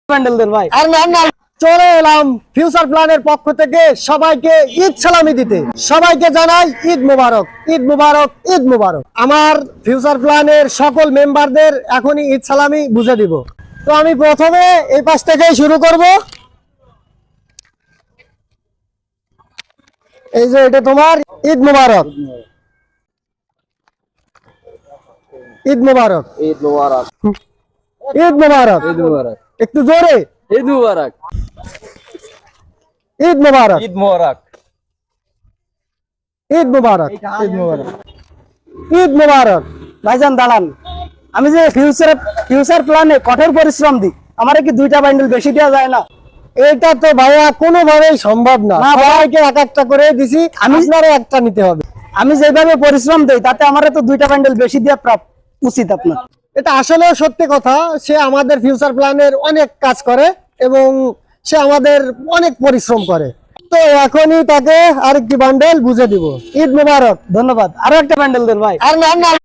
প্যান্ডেল দেন ভাই। আর নাম না চলে এলাম ফিউচার প্ল্যানের পক্ষ থেকে সবাইকে ঈদ সালামি দিতে। সবাইকে জানাই ঈদ মুবারক, ঈদ মুবারক, ঈদ মুবারক। আমার ফিউচার প্ল্যানের সকল মেম্বারদের এখনই ঈদ সালামি বুঝে দিব। তো আমি প্রথমে এই পাশ থেকে শুরু করব। এই যে এটা তোমার ঈদ মুবারক, ঈদ মুবারক, ঈদ মুবারক, ঈদ মুবারক, ঈদ মুবারক, একটু জোরে ঈদ মুবারক, ঈদ মুবারক, ঈদ মুবারক, ঈদ মুবারক, ঈদ মুবারক। ঈদ মুবারক। ভাইজান দাঁড়ান, আমি যে ফিউচার প্ল্যানে কঠোর পরিশ্রম দিই, আমারে কি 2টা বান্ডেল বেশি দেওয়া যায় না? এটা তো ভাইয়া কোনোভাবেই সম্ভব না। সবাইকে এক একটা করে দিছি, আপনারও একটা নিতে হবে। আমি যেভাবে পরিশ্রম দেই তাতে আমারে তো 2টা বান্ডেল বেশি দেওয়া উচিত আপনার। এটা আসলে সত্যি কথা। সে আমাদের ফিউচার প্ল্যানের অনেক কাজ করে এবং সে আমাদের অনেক পরিশ্রম করে। তো এখনই তাকে আরেকটি বান্ডেল বুঝে দিব। ঈদ মুবারক। ধন্যবাদ। আরো একটা বান্ডেল দেন ভাই। আর নাম না